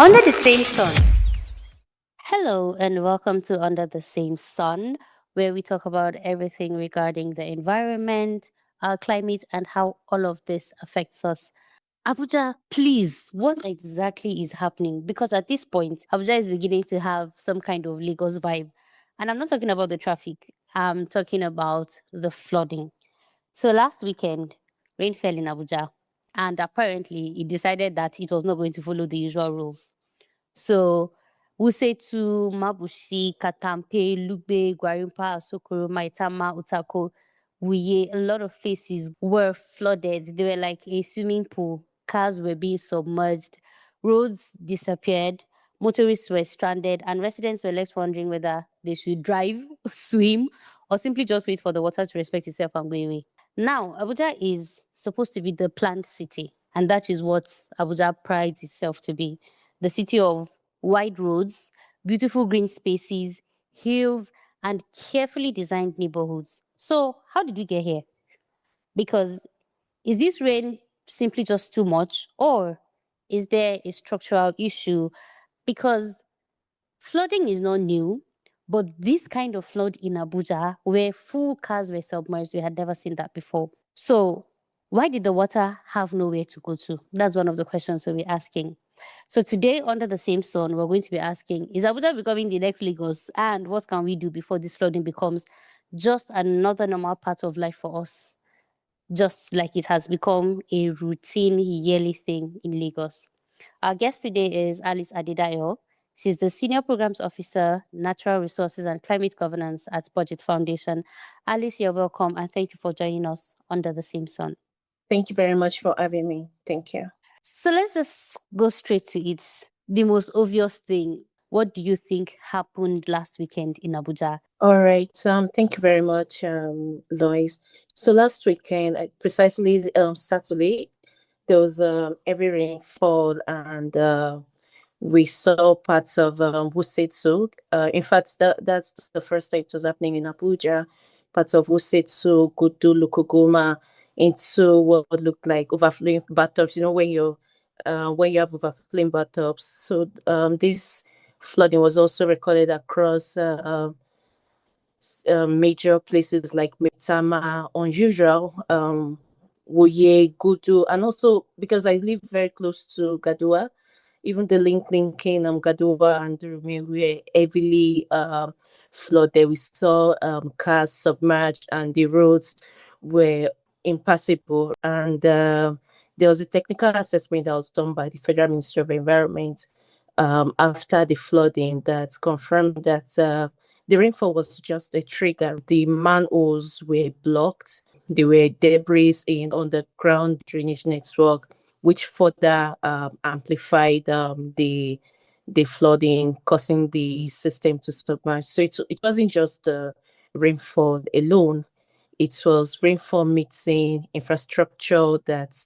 Under the same sun. Hello, and welcome to Under the Same Sun, where we talk about everything regarding the environment, our climate, and how all of this affects us. Abuja, please, what exactly is happening? Because at this point, Abuja is beginning to have some kind of Lagos vibe. And I'm not talking about the traffic, I'm talking about the flooding. So last weekend, rain fell in Abuja, and apparently it decided that it was not going to follow the usual rules. So Wusetu, Mabushi, Katampe, Lugbe, Gwarimpa, Asokoro, Maitama, Utako, Wuye, a lot of places were flooded. They were like a swimming pool. Cars were being submerged, roads disappeared, motorists were stranded, and residents were left wondering whether they should drive, swim, or simply just wait for the water to respect itself and go away. Now, Abuja is supposed to be the planned city, and that is what Abuja prides itself to be, the city of wide roads, beautiful green spaces, hills, and carefully designed neighborhoods. So, how did we get here? Because is this rain simply just too much, or is there a structural issue? Because flooding is not new, but this kind of flood in Abuja, where full cars were submerged, we had never seen that before. So, why did the water have nowhere to go to? That's one of the questions we'll be asking. So, today, under the same sun, we're going to be asking, is Abuja becoming the next Lagos? And what can we do before this flooding becomes just another normal part of life for us, just like it has become a routine yearly thing in Lagos? Our guest today is Alice Adedayo. She's the Senior Programs Officer, Natural Resources and Climate Governance at Budget Foundation. Alice, you're welcome, and thank you for joining us under the same sun. Thank you very much for having me. Thank you. So let's just go straight to it. The most obvious thing. What do you think happened last weekend in Abuja? All right. Thank you very much, Lois. So last weekend, precisely Saturday, there was heavy rainfall, and we saw parts of Wusetsu. In fact, that's the first time it was happening in Abuja. Parts of Wusetsu, Gudu, Lukuguma, into what looked like overflowing bathtubs. You know, when you have overflowing bathtubs. So this flooding was also recorded across major places like Metama, Unusual, Woye, Gudu, and also because I live very close to Gadua, even the linking Gadua and Durumi were heavily flooded. We saw cars submerged and the roads were impassable. And there was a technical assessment that was done by the Federal Ministry of Environment after the flooding that confirmed that the rainfall was just a trigger. The manholes were blocked. There were debris in underground drainage network, which further amplified the flooding, causing the system to submerge. So it wasn't just rainfall alone. It was rainfall meeting infrastructure that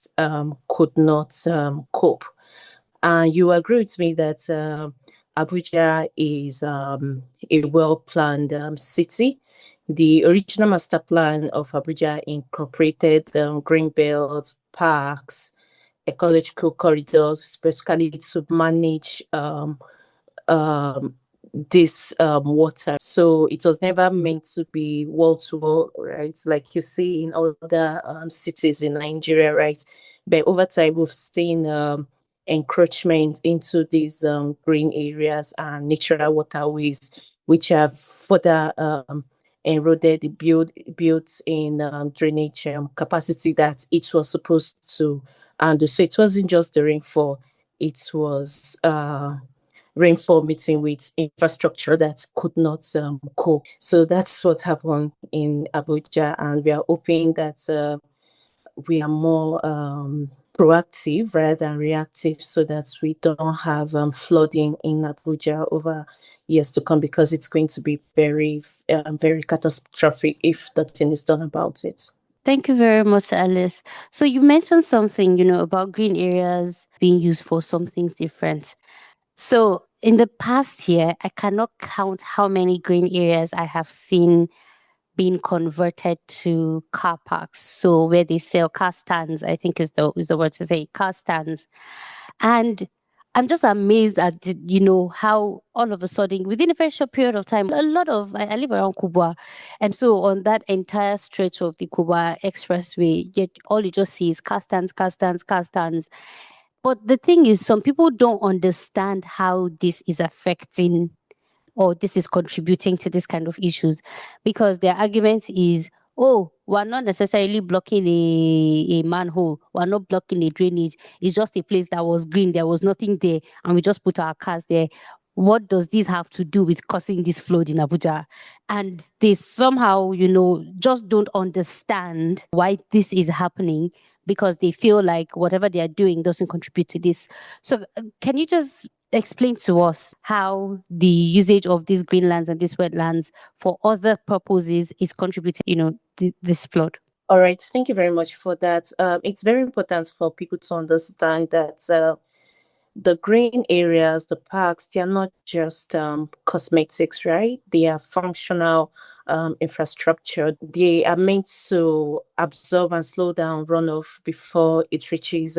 could not cope. And you agree with me that Abuja is a well planned city. The original master plan of Abuja incorporated green belts, parks, ecological corridors, specifically to manage um, this water. So it was never meant to be wall to wall, right? Like you see in other cities in Nigeria, right? But over time, we've seen encroachment into these green areas and natural waterways, which have further eroded the built-in drainage capacity that it was supposed to handle. So it wasn't just the rainfall; it was rainfall meeting with infrastructure that could not cope. So that's what happened in Abuja, and we are hoping that we are more proactive rather than reactive so that we don't have flooding in Abuja over years to come, because it's going to be very catastrophic if nothing is done about it. Thank you very much, Alice. So you mentioned something, about green areas being used for some things different. So in the past year, I cannot count how many green areas I have seen being converted to car parks. So where they sell car stands, I think is the word to say, car stands. And I'm just amazed at how all of a sudden within a very short period of time, a lot of I live around Kubwa, and so on that entire stretch of the Kubwa Expressway, yet all you just see is castans, castans, castans. But the thing is, some people don't understand how this is affecting or this is contributing to this kind of issues, because their argument is, oh, we're not necessarily blocking a manhole, we're not blocking a drainage, it's just a place that was green, there was nothing there, and we just put our cars there. What does this have to do with causing this flood in Abuja? And they somehow, just don't understand why this is happening, because they feel like whatever they are doing doesn't contribute to this. So, can you just explain to us how the usage of these greenlands and these wetlands for other purposes is contributing, this flood? All right, thank you very much for that. It's very important for people to understand that the green areas, the parks, they are not just cosmetics, right? They are functional infrastructure. They are meant to absorb and slow down runoff before it reaches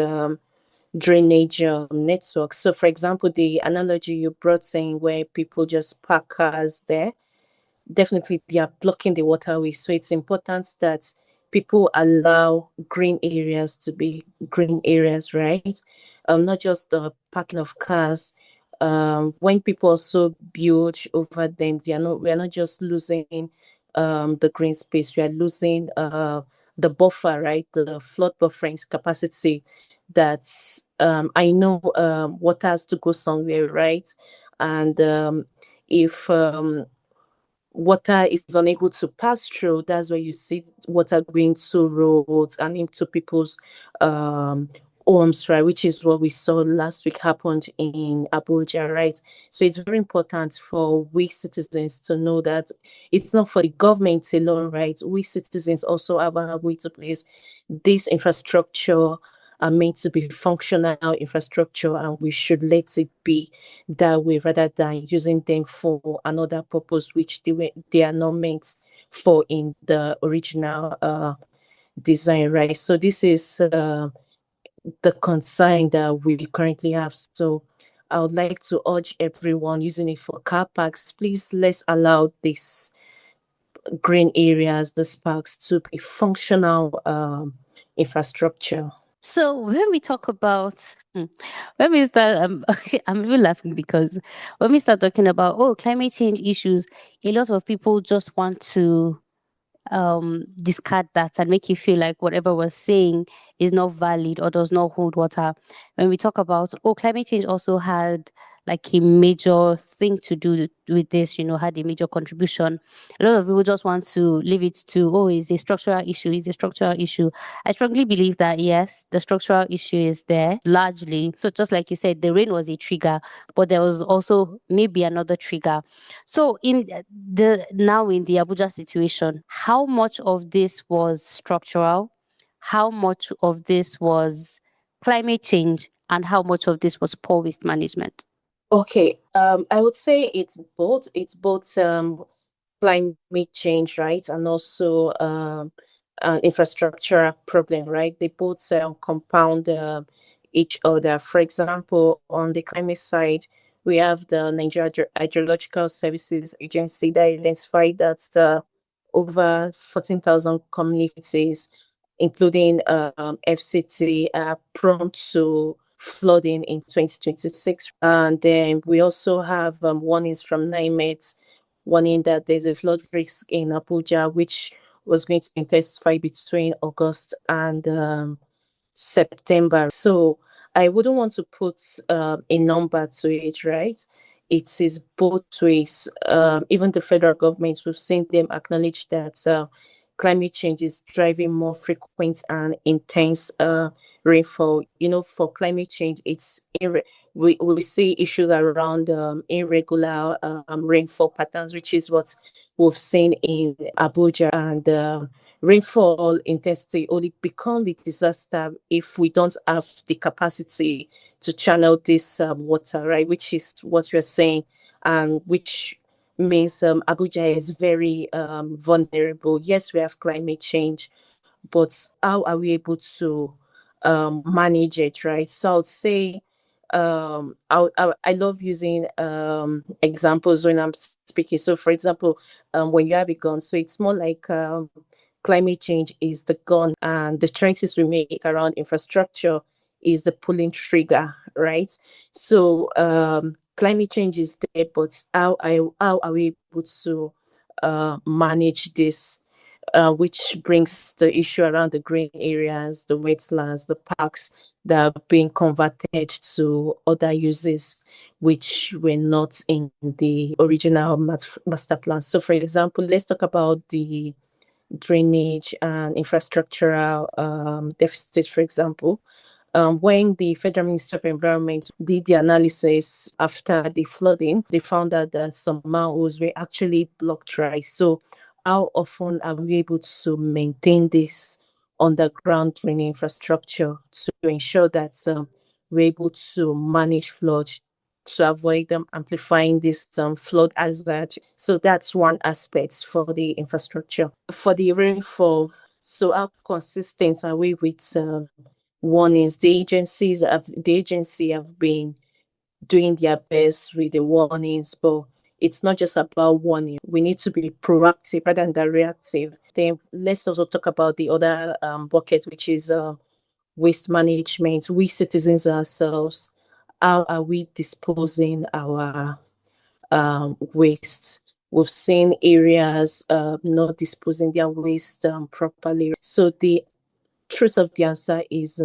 drainage network. So, for example, the analogy you brought in where people just park cars there, definitely they are blocking the waterway. So it's important that people allow green areas to be green areas, right? Not just the parking of cars. When people also build over them, we are not just losing the green space, we are losing the buffer, right? The flood buffering capacity that I know water has to go somewhere, right? And if water is unable to pass through, that's where you see water going to roads and into people's um homes, right? Which is what we saw last week happened in Abuja, right? So it's very important for we citizens to know that it's not for the government alone, right? We citizens also have a way to place this infrastructure are meant to be functional infrastructure, and we should let it be that way rather than using them for another purpose which they are not meant for in the original design, right? So this is the concern that we currently have. So I would like to urge everyone using it for car parks, please let's allow these green areas, the parks, to be functional infrastructure. So when we talk about, when we start, okay, I'm even laughing because when we start talking about, oh, climate change issues, a lot of people just want to discard that and make you feel like whatever we're saying is not valid or does not hold water. When we talk about, oh, climate change also had like a major thing to do with this, had a major contribution. A lot of people just want to leave it to, oh, it's a structural issue, it's a structural issue. I strongly believe that yes, the structural issue is there largely. So just like you said, the rain was a trigger, but there was also maybe another trigger. So in the Abuja situation, how much of this was structural? How much of this was climate change? And how much of this was poor waste management? Okay, I would say it's both. It's both climate change, right, and also an infrastructure problem, right? They both compound each other. For example, on the climate side, we have the Nigeria Hydrological Services Agency that identified that over 14,000 communities, including FCT, are prone to flooding in 2026. And then we also have warnings from NIMET warning that there's a flood risk in Abuja, which was going to intensify between August and September. So I wouldn't want to put a number to it, right? It is both ways. Even the federal government, we've seen them acknowledge that climate change is driving more frequent and intense rainfall. For climate change, we see issues around irregular rainfall patterns, which is what we've seen in Abuja, and rainfall intensity only become a disaster if we don't have the capacity to channel this water, right? Which is what you're saying, and which means Abuja is very vulnerable. Yes, we have climate change, but how are we able to manage it, right? So I would say I love using examples when I'm speaking. So for example, when you have a gun, so it's more like climate change is the gun, and the choices we make around infrastructure is the pulling trigger, right? So climate change is there, but how are we able to manage this, which brings the issue around the green areas, the wetlands, the parks that are being converted to other uses, which were not in the original master plan. So, for example, let's talk about the drainage and infrastructural deficit, for example. When the Federal Ministry of Environment did the analysis after the flooding, they found out that some manholes were actually blocked dry. So, how often are we able to maintain this underground draining infrastructure to ensure that we're able to manage flood, to avoid them amplifying this flood hazard? So that's one aspect for the infrastructure. For the rainfall, so how consistent are we with warnings? The agency have been doing their best with the warnings, but it's not just about warning. We need to be proactive rather than reactive. Then let's also talk about the other bucket, which is waste management. We citizens ourselves, how are we disposing our waste? We've seen areas not disposing their waste properly. So the truth of the answer is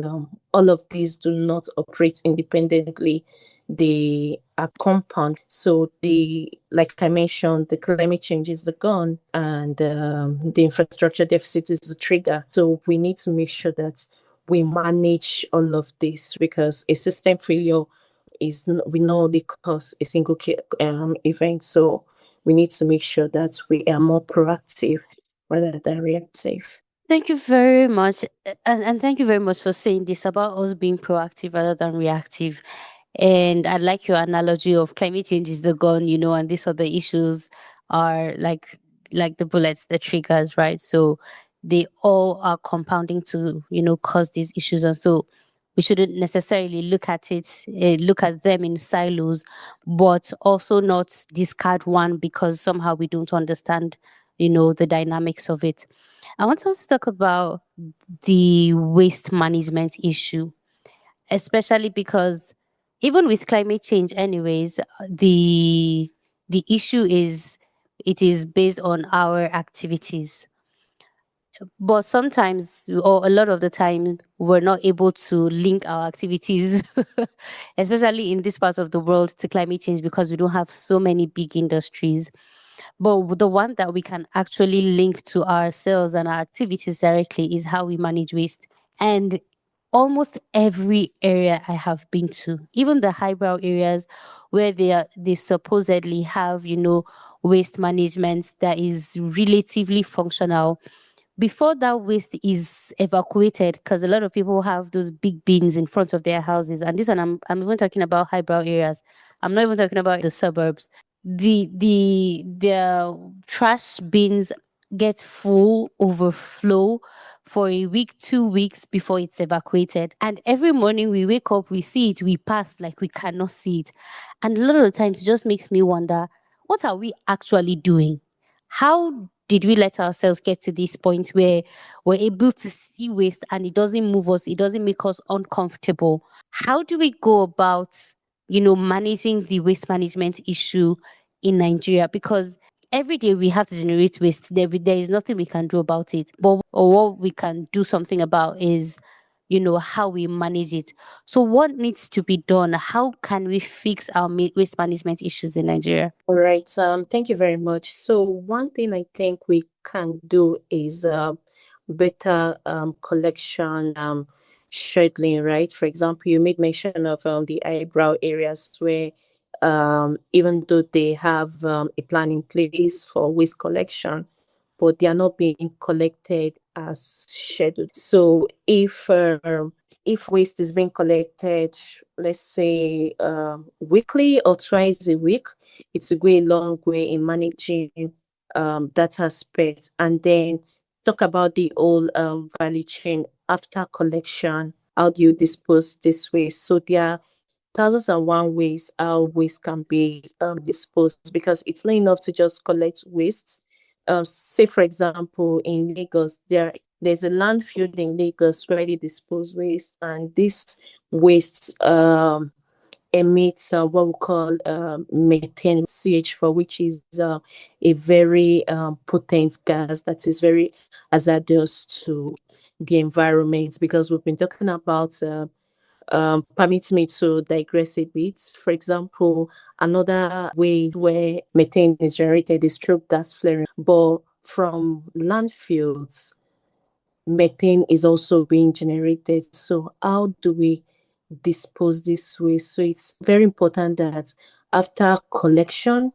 all of these do not operate independently. They are compound. So the like I mentioned, the climate change is the gun, and the infrastructure deficit is the trigger. So we need to make sure that we manage all of this, because a system failure we know only cause a single event. So we need to make sure that we are more proactive rather than reactive. Thank you very much. And thank you very much for saying this about us being proactive rather than reactive. And I like your analogy of climate change is the gun, and these other issues are like the bullets, the triggers, right? So they all are compounding to, cause these issues. And so we shouldn't necessarily look at them in silos, but also not discard one because somehow we don't understand, the dynamics of it. I want us to talk about the waste management issue, especially because even with climate change anyways, the issue is it is based on our activities, but sometimes or a lot of the time we're not able to link our activities especially in this part of the world to climate change because we don't have so many big industries. But the one that we can actually link to ourselves and our activities directly is how we manage waste. And almost every area I have been to, even the highbrow areas where they supposedly have, waste management that is relatively functional, before that waste is evacuated, because a lot of people have those big bins in front of their houses, and this one I'm even talking about highbrow areas. I'm not even talking about the suburbs. The trash bins get full, overflow for a week, 2 weeks before it's evacuated. And every morning we wake up, we see it, we pass like we cannot see it. And a lot of the times it just makes me wonder, what are we actually doing? How did we let ourselves get to this point where we're able to see waste and it doesn't move us, it doesn't make us uncomfortable? How do we go about, managing the waste management issue in Nigeria? Because every day we have to generate waste. There is nothing we can do about it. But or what we can do something about is, how we manage it. So what needs to be done? How can we fix our waste management issues in Nigeria? All right. Thank you very much. So one thing I think we can do is better collection scheduling, right? For example, you made mention of the eyebrow areas where even though they have a plan in place for waste collection, but they are not being collected as scheduled. So if waste is being collected, let's say weekly or twice a week, it's a go a long way in managing that aspect. And then talk about the whole value chain after collection. How do you dispose this waste? So there are thousands and one ways how waste can be disposed, because it's not enough to just collect waste. Say for example, in Lagos, there's a landfill in Lagos where they dispose waste, and this waste emits what we call methane, CH4, which is a very potent gas that is very hazardous to the environment. Because we've been talking about permits me to digress a bit. For example, another way where methane is generated is through gas flaring, but from landfills, methane is also being generated. So, how do we dispose this waste? So, it's very important that after collection,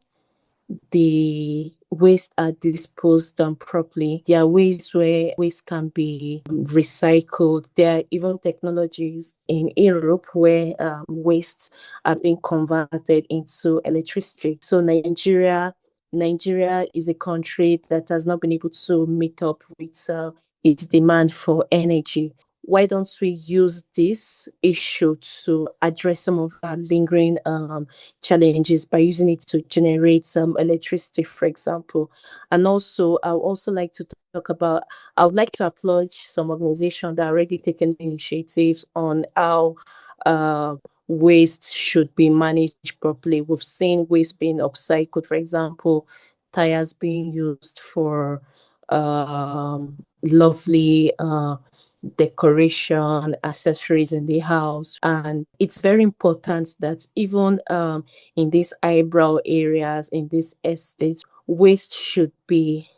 the waste are disposed properly. There are ways where waste can be recycled. There are even technologies in Europe where wastes are being converted into electricity. So Nigeria is a country that has not been able to meet up with its demand for energy. Why don't we use this issue to address some of our lingering challenges by using it to generate some electricity, for example? And also, I would also like to talk about, I would like to applaud some organizations that are already taking initiatives on how waste should be managed properly. We've seen waste being upcycled, for example, tires being used for lovely decoration, accessories in the house. And it's very important that even in these eyebrow areas, in these estates, waste should be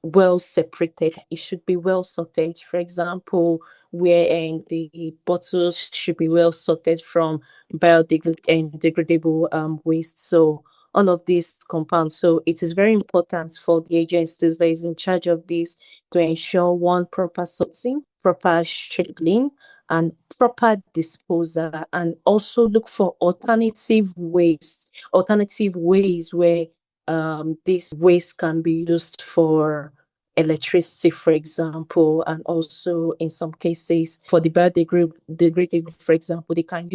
well separated. It should be well sorted. For example, where the bottles should be well sorted from biodegradable waste. So all of these compounds. So it is very important for the agencies that is in charge of this to ensure one, proper sorting, proper scheduling, and proper disposal, and also look for alternative ways where this waste can be used for electricity, for example, and also in some cases for the biodegradable, for example, they can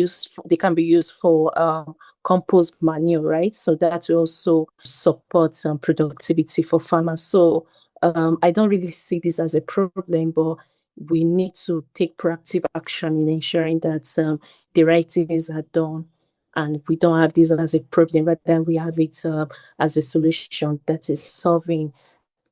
be used for compost manure, right? So that will also support some productivity for farmers. So I don't really see this as a problem, but we need to take proactive action in ensuring that the right things are done, and we don't have this as a problem, but then we have it as a solution that is solving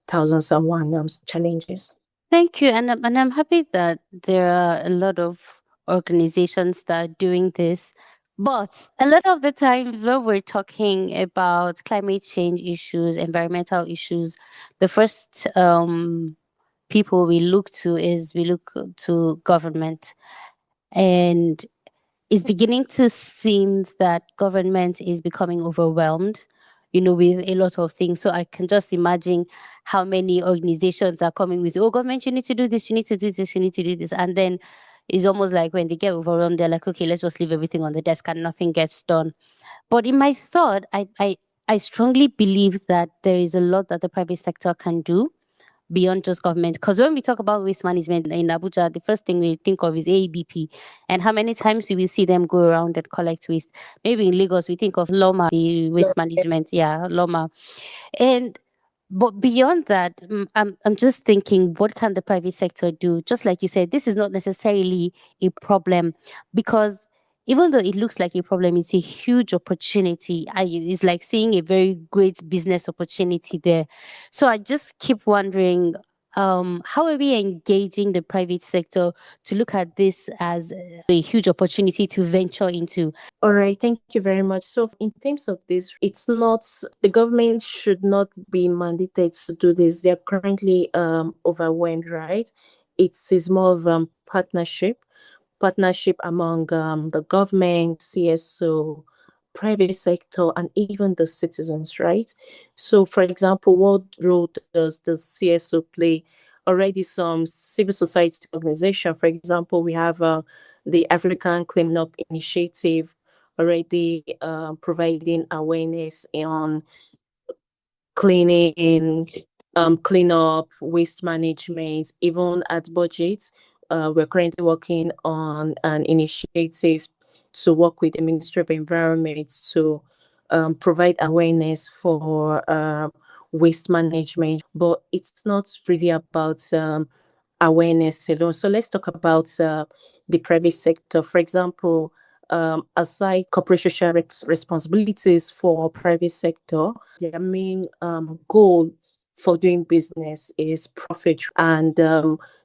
thousands and one challenges. Thank you. And I'm happy that there are a lot of organizations that are doing this. But a lot of the time, when we're talking about climate change issues, environmental issues, the first people we look to government. And it's beginning to seem that government is becoming overwhelmed, with a lot of things. So I can just imagine how many organizations are coming with, oh, government, you need to do this, you need to do this, you need to do this. And then it's almost like when they get overwhelmed, they're like, okay, let's just leave everything on the desk and nothing gets done. But in my thought, I strongly believe that there is a lot that the private sector can do beyond just government. Because when we talk about waste management in Abuja, the first thing we think of is ABP. And how many times do we see them go around and collect waste? Maybe in Lagos, we think of Loma, the waste management. Yeah, Loma. And but beyond that, I'm just thinking, what can the private sector do? Just like you said, this is not necessarily a problem, because even though it looks like a problem, it's a huge opportunity. It's like seeing a very great business opportunity there. So I just keep wondering, how are we engaging the private sector to look at this as a huge opportunity to venture into? All right, thank you very much. So, in terms of this, it's not, the government should not be mandated to do this. They're currently overwhelmed, right? It is more of partnership among the government, CSO, private sector, and even the citizens, right? So, for example, what role does the CSO play? Already, some civil society organization, for example, we have the African Cleanup Initiative, already providing awareness on cleaning, cleanup, waste management, even at budget. We're currently working on an initiative to work with the Ministry of Environment to provide awareness for waste management, but it's not really about awareness alone. So let's talk about the private sector. For example, aside corporate social responsibilities for private sector, their main goal for doing business is profit. And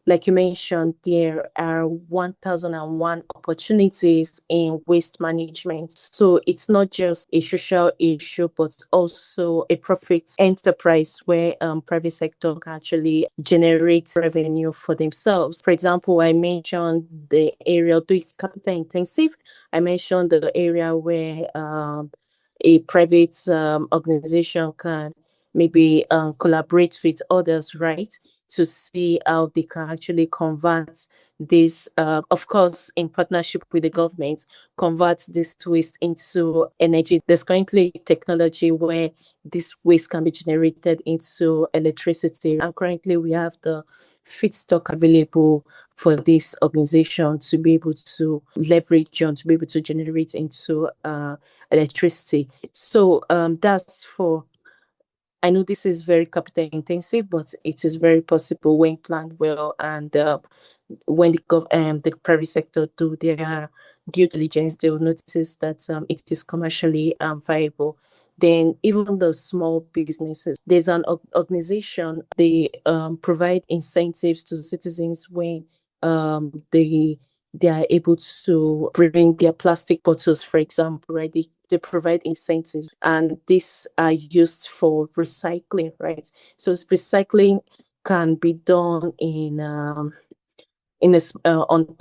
like you mentioned, there are 1001 opportunities in waste management. So it's not just a social issue, but also a profit enterprise where private sector can actually generate revenue for themselves. For example, I mentioned the area, though it's capital intensive, I mentioned the area where a private organization can maybe collaborate with others, right? To see how they can actually convert this, of course, in partnership with the government, convert this waste into energy. There's currently technology where this waste can be generated into electricity. And currently, we have the feedstock available for this organization to be able to leverage on, to be able to generate into electricity. So that's for, I know this is very capital intensive, but it is very possible when planned well, and when the private sector do their due diligence, they will notice that it is commercially viable. Then even the small businesses, there's an organization, they provide incentives to citizens when they are able to bring their plastic bottles, for example, right? They provide incentives, and these are used for recycling, right? So recycling can be done in on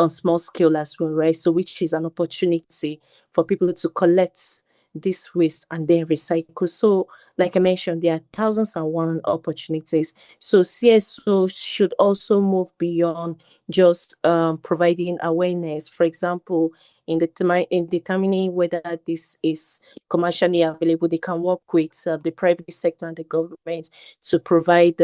small scale as well, right? So which is an opportunity for people to collect this waste and then recycle. So like I mentioned, there are thousands and one opportunities. So CSO should also move beyond just providing awareness. For example, in determining whether this is commercially available, they can work with the private sector and the government to provide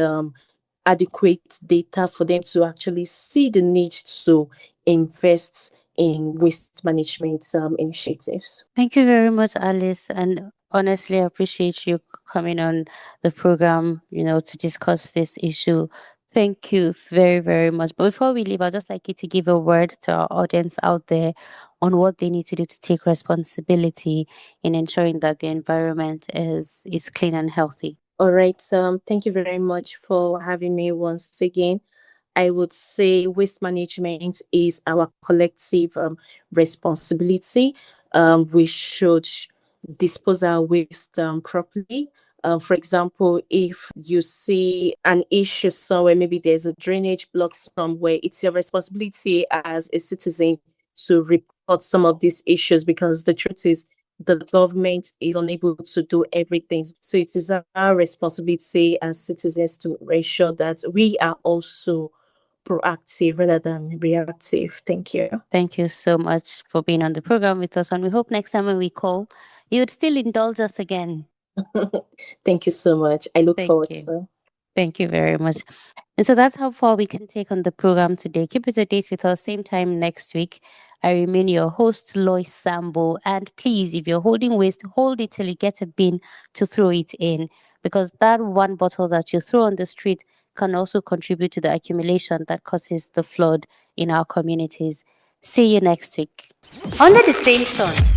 adequate data for them to actually see the need to invest in waste management initiatives. Thank you very much, Alice. And honestly, I appreciate you coming on the program, to discuss this issue. Thank you very, very much. But before we leave, I'd just like you to give a word to our audience out there on what they need to do to take responsibility in ensuring that the environment is clean and healthy. All right. Thank you very much for having me once again. I would say waste management is our collective responsibility. We should dispose our waste properly. For example, if you see an issue somewhere, maybe there's a drainage block somewhere, it's your responsibility as a citizen to report some of these issues, because the truth is the government is unable to do everything. So it is our responsibility as citizens to ensure that we are also proactive rather than reactive. Thank you. Thank you so much for being on the program with us. And we hope next time when we call, you would still indulge us again. Thank you so much. I look Thank forward you. to. Thank you very much. And so that's how far we can take on the program today. Keep it a date with us, same time next week. I remain your host, Lois Sambo. And please, if you're holding waste, hold it till you get a bin to throw it in. Because that one bottle that you throw on the street can also contribute to the accumulation that causes the flood in our communities. See you next week. Under the same sun.